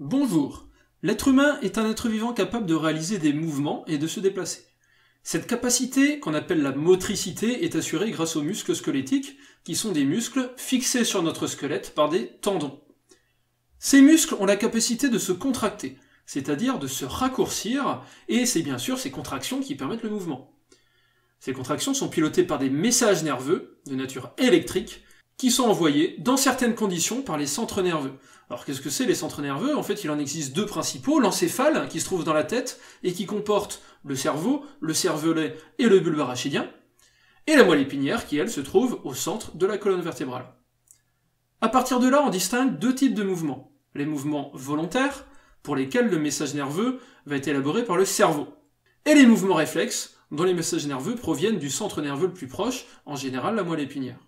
Bonjour. L'être humain est un être vivant capable de réaliser des mouvements et de se déplacer. Cette capacité, qu'on appelle la motricité, est assurée grâce aux muscles squelettiques, qui sont des muscles fixés sur notre squelette par des tendons. Ces muscles ont la capacité de se contracter, c'est-à-dire de se raccourcir, et c'est bien sûr ces contractions qui permettent le mouvement. Ces contractions sont pilotées par des messages nerveux, de nature électrique, qui sont envoyés, dans certaines conditions, par les centres nerveux. Alors qu'est-ce que c'est les centres nerveux? En fait, il en existe deux principaux, l'encéphale, qui se trouve dans la tête, et qui comporte le cerveau, le cervelet et le bulbe arachidien, et la moelle épinière, qui elle se trouve au centre de la colonne vertébrale. À partir de là, on distingue deux types de mouvements. Les mouvements volontaires, pour lesquels le message nerveux va être élaboré par le cerveau, et les mouvements réflexes, dont les messages nerveux proviennent du centre nerveux le plus proche, en général la moelle épinière.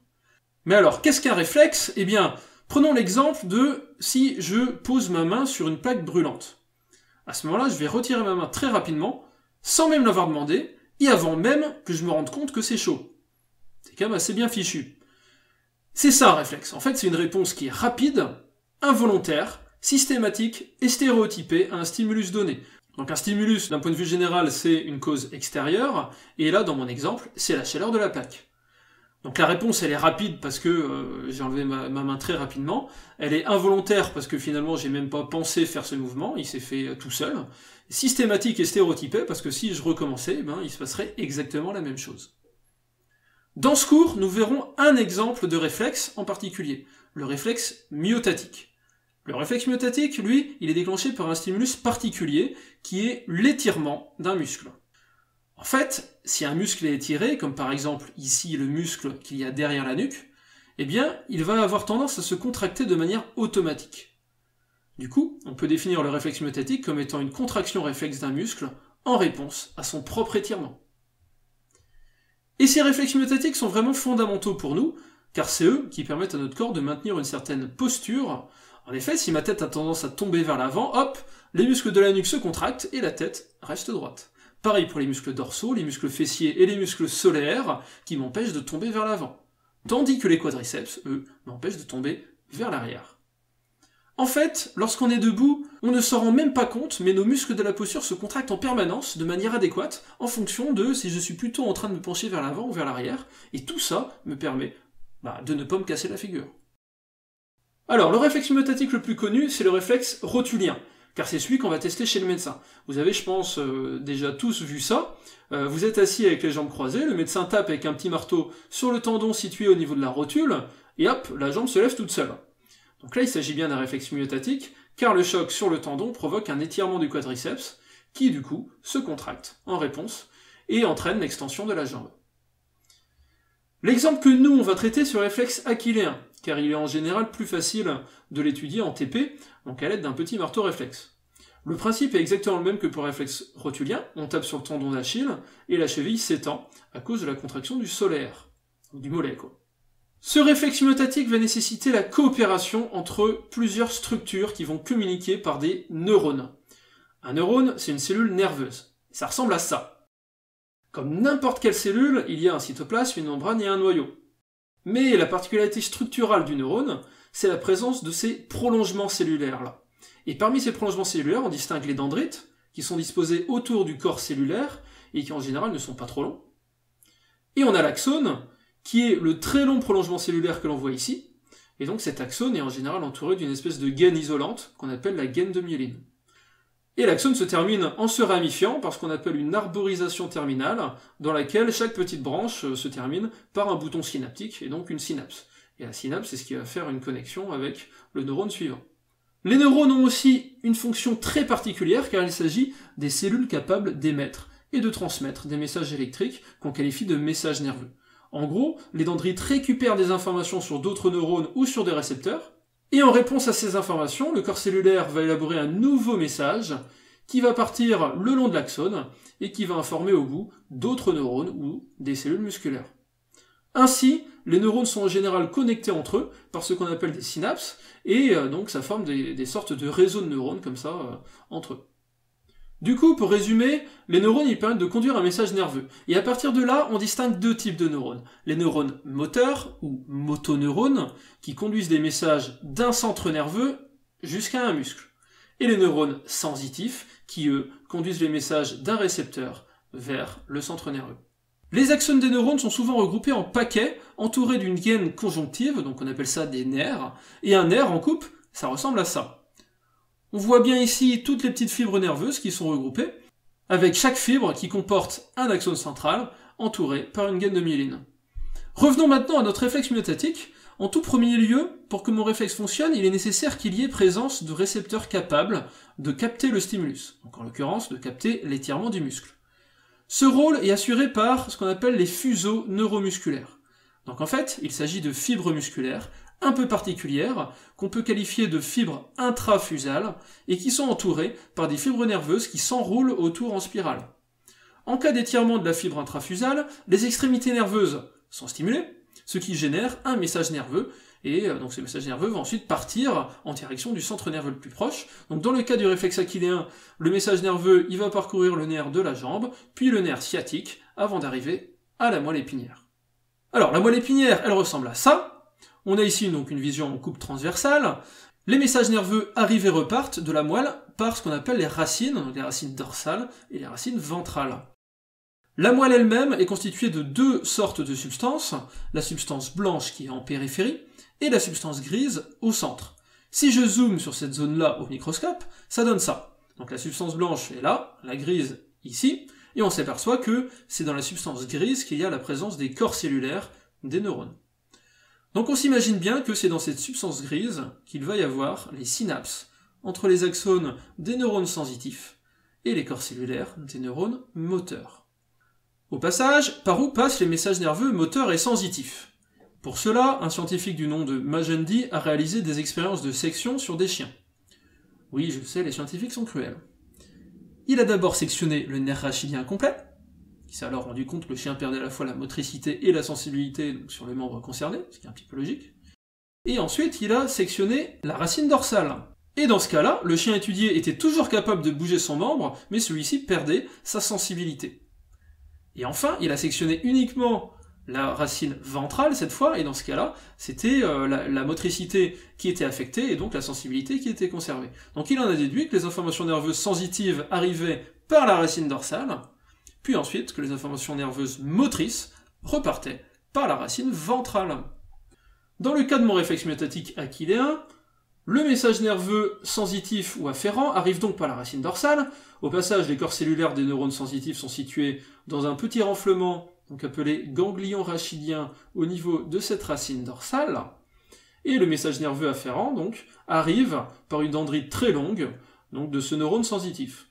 Mais alors, qu'est-ce qu'un réflexe? Eh bien, prenons l'exemple de si je pose ma main sur une plaque brûlante. À ce moment-là, je vais retirer ma main très rapidement, sans même l'avoir demandé, et avant même que je me rende compte que c'est chaud. C'est quand même assez bien fichu. C'est ça un réflexe. En fait, c'est une réponse qui est rapide, involontaire, systématique et stéréotypée à un stimulus donné. Donc un stimulus, d'un point de vue général, c'est une cause extérieure, et là, dans mon exemple, c'est la chaleur de la plaque. Donc la réponse, elle est rapide parce que j'ai enlevé ma main très rapidement. Elle est involontaire parce que finalement, j'ai même pas pensé faire ce mouvement, il s'est fait tout seul. Systématique et stéréotypée parce que si je recommençais, il se passerait exactement la même chose. Dans ce cours, nous verrons un exemple de réflexe en particulier, le réflexe myotatique. Le réflexe myotatique, lui, il est déclenché par un stimulus particulier qui est l'étirement d'un muscle. En fait, si un muscle est étiré, comme par exemple ici le muscle qu'il y a derrière la nuque, eh bien, il va avoir tendance à se contracter de manière automatique. Du coup, on peut définir le réflexe myotatique comme étant une contraction réflexe d'un muscle en réponse à son propre étirement. Et ces réflexes myotatiques sont vraiment fondamentaux pour nous, car c'est eux qui permettent à notre corps de maintenir une certaine posture. En effet, si ma tête a tendance à tomber vers l'avant, hop, les muscles de la nuque se contractent et la tête reste droite. Pareil pour les muscles dorsaux, les muscles fessiers et les muscles solaires qui m'empêchent de tomber vers l'avant. Tandis que les quadriceps, eux, m'empêchent de tomber vers l'arrière. En fait, lorsqu'on est debout, on ne s'en rend même pas compte, mais nos muscles de la posture se contractent en permanence, de manière adéquate, en fonction de si je suis plutôt en train de me pencher vers l'avant ou vers l'arrière, et tout ça me permet de ne pas me casser la figure. Alors, le réflexe myotatique le plus connu, c'est le réflexe rotulien, car c'est celui qu'on va tester chez le médecin. Vous avez, je pense, déjà tous vu ça. Vous êtes assis avec les jambes croisées, le médecin tape avec un petit marteau sur le tendon situé au niveau de la rotule, et hop, la jambe se lève toute seule. Donc là, il s'agit bien d'un réflexe myotatique, car le choc sur le tendon provoque un étirement du quadriceps, qui du coup se contracte en réponse, et entraîne l'extension de la jambe. L'exemple que nous, on va traiter, c'est le réflexe achilléen, car il est en général plus facile de l'étudier en TP, donc à l'aide d'un petit marteau réflexe. Le principe est exactement le même que pour le réflexe rotulien, on tape sur le tendon d'Achille, et la cheville s'étend à cause de la contraction du solaire, du mollet quoi. Ce réflexe myotatique va nécessiter la coopération entre plusieurs structures qui vont communiquer par des neurones. Un neurone, c'est une cellule nerveuse. Ça ressemble à ça. Comme n'importe quelle cellule, il y a un cytoplasme, une membrane et un noyau. Mais la particularité structurale du neurone, c'est la présence de ces prolongements cellulaires-là. Et parmi ces prolongements cellulaires, on distingue les dendrites, qui sont disposés autour du corps cellulaire, et qui en général ne sont pas trop longs. Et on a l'axone, qui est le très long prolongement cellulaire que l'on voit ici, et donc cet axone est en général entouré d'une espèce de gaine isolante, qu'on appelle la gaine de myéline. Et l'axone se termine en se ramifiant par ce qu'on appelle une arborisation terminale, dans laquelle chaque petite branche se termine par un bouton synaptique, et donc une synapse. Et la synapse, c'est ce qui va faire une connexion avec le neurone suivant. Les neurones ont aussi une fonction très particulière, car il s'agit des cellules capables d'émettre et de transmettre des messages électriques qu'on qualifie de messages nerveux. En gros, les dendrites récupèrent des informations sur d'autres neurones ou sur des récepteurs, et en réponse à ces informations, le corps cellulaire va élaborer un nouveau message qui va partir le long de l'axone et qui va informer au bout d'autres neurones ou des cellules musculaires. Ainsi, les neurones sont en général connectés entre eux par ce qu'on appelle des synapses, et donc ça forme des sortes de réseaux de neurones comme ça entre eux. Du coup, pour résumer, les neurones ils permettent de conduire un message nerveux. Et à partir de là, on distingue deux types de neurones. Les neurones moteurs, ou motoneurones, qui conduisent des messages d'un centre nerveux jusqu'à un muscle. et les neurones sensitifs, qui eux conduisent les messages d'un récepteur vers le centre nerveux. Les axones des neurones sont souvent regroupés en paquets, entourés d'une gaine conjonctive, donc on appelle ça des nerfs, et un nerf en coupe, ça ressemble à ça. On voit bien ici toutes les petites fibres nerveuses qui sont regroupées, avec chaque fibre qui comporte un axone central, entouré par une gaine de myéline. Revenons maintenant à notre réflexe myotatique. En tout premier lieu, pour que mon réflexe fonctionne, il est nécessaire qu'il y ait présence de récepteurs capables de capter le stimulus, donc en l'occurrence de capter l'étirement du muscle. Ce rôle est assuré par ce qu'on appelle les fuseaux neuromusculaires. Donc en fait, il s'agit de fibres musculaires un peu particulières, qu'on peut qualifier de fibres intrafusales, et qui sont entourées par des fibres nerveuses qui s'enroulent autour en spirale. En cas d'étirement de la fibre intrafusale, les extrémités nerveuses sont stimulées, ce qui génère un message nerveux, et donc ces messages nerveux vont ensuite partir en direction du centre nerveux le plus proche. Donc dans le cas du réflexe aquiléen, le message nerveux il va parcourir le nerf de la jambe, puis le nerf sciatique, avant d'arriver à la moelle épinière. Alors la moelle épinière, elle ressemble à ça. On a ici donc une vision en coupe transversale. Les messages nerveux arrivent et repartent de la moelle par ce qu'on appelle les racines dorsales et les racines ventrales. La moelle elle-même est constituée de deux sortes de substances, la substance blanche qui est en périphérie et la substance grise au centre. Si je zoome sur cette zone-là au microscope, ça donne ça. Donc la substance blanche est là, la grise ici, et on s'aperçoit que c'est dans la substance grise qu'il y a la présence des corps cellulaires des neurones. Donc on s'imagine bien que c'est dans cette substance grise qu'il va y avoir les synapses entre les axones des neurones sensitifs et les corps cellulaires des neurones moteurs. Au passage, par où passent les messages nerveux moteurs et sensitifs? Pour cela, un scientifique du nom de Magendie a réalisé des expériences de section sur des chiens. Oui, je sais, les scientifiques sont cruels. Il a d'abord sectionné le nerf rachidien complet, qui s'est alors rendu compte que le chien perdait à la fois la motricité et la sensibilité sur les membres concernés, ce qui est un petit peu logique. Et ensuite, il a sectionné la racine dorsale. Et dans ce cas-là, le chien étudié était toujours capable de bouger son membre, mais celui-ci perdait sa sensibilité. Et enfin, il a sectionné uniquement la racine ventrale cette fois, et dans ce cas-là, c'était la motricité qui était affectée, et donc la sensibilité qui était conservée. Donc il en a déduit que les informations nerveuses sensitives arrivaient par la racine dorsale, puis ensuite que les informations nerveuses motrices repartaient par la racine ventrale. Dans le cas de mon réflexe myotatique aquiléen, le message nerveux sensitif ou afférent arrive donc par la racine dorsale. Au passage, les corps cellulaires des neurones sensitifs sont situés dans un petit renflement, donc appelé ganglion rachidien, au niveau de cette racine dorsale. Et le message nerveux afférent, donc, arrive par une dendrite très longue, donc de ce neurone sensitif.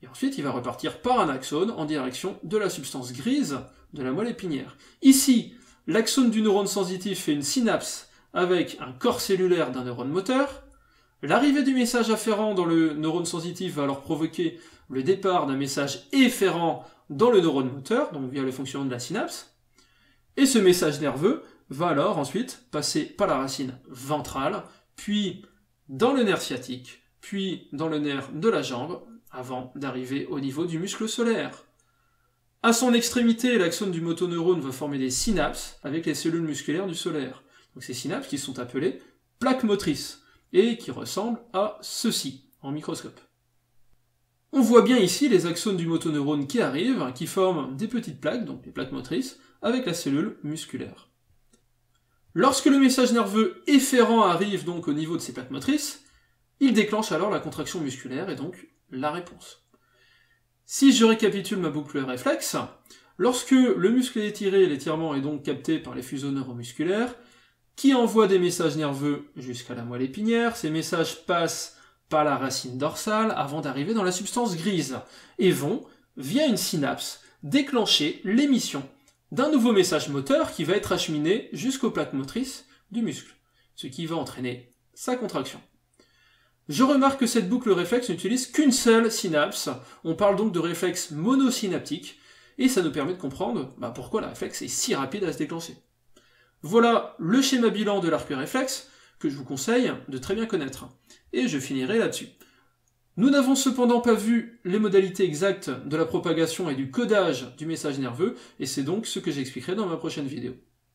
Et ensuite, il va repartir par un axone en direction de la substance grise de la moelle épinière. Ici, l'axone du neurone sensitif fait une synapse avec un corps cellulaire d'un neurone moteur. L'arrivée du message afférent dans le neurone sensitif va alors provoquer le départ d'un message efférent dans le neurone moteur, donc via le fonctionnement de la synapse. Et ce message nerveux va alors ensuite passer par la racine ventrale, puis dans le nerf sciatique, puis dans le nerf de la jambe, avant d'arriver au niveau du muscle solaire. À son extrémité, l'axone du motoneurone va former des synapses avec les cellules musculaires du solaire. Donc ces synapses qui sont appelées plaques motrices, et qui ressemblent à ceci, en microscope. On voit bien ici les axones du motoneurone qui arrivent, qui forment des petites plaques, donc des plaques motrices, avec la cellule musculaire. Lorsque le message nerveux efférent arrive donc au niveau de ces plaques motrices, il déclenche alors la contraction musculaire et donc la réponse. Si je récapitule ma boucle réflexe, lorsque le muscle est étiré, l'étirement est donc capté par les fuseaux neuromusculaires, qui envoient des messages nerveux jusqu'à la moelle épinière. Ces messages passent par la racine dorsale avant d'arriver dans la substance grise et vont, via une synapse, déclencher l'émission d'un nouveau message moteur qui va être acheminé jusqu'aux plaques motrices du muscle, ce qui va entraîner sa contraction. Je remarque que cette boucle réflexe n'utilise qu'une seule synapse, on parle donc de réflexe monosynaptique, et ça nous permet de comprendre pourquoi le réflexe est si rapide à se déclencher. Voilà le schéma bilan de l'arc réflexe, que je vous conseille de très bien connaître. Et je finirai là-dessus. Nous n'avons cependant pas vu les modalités exactes de la propagation et du codage du message nerveux, et c'est donc ce que j'expliquerai dans ma prochaine vidéo.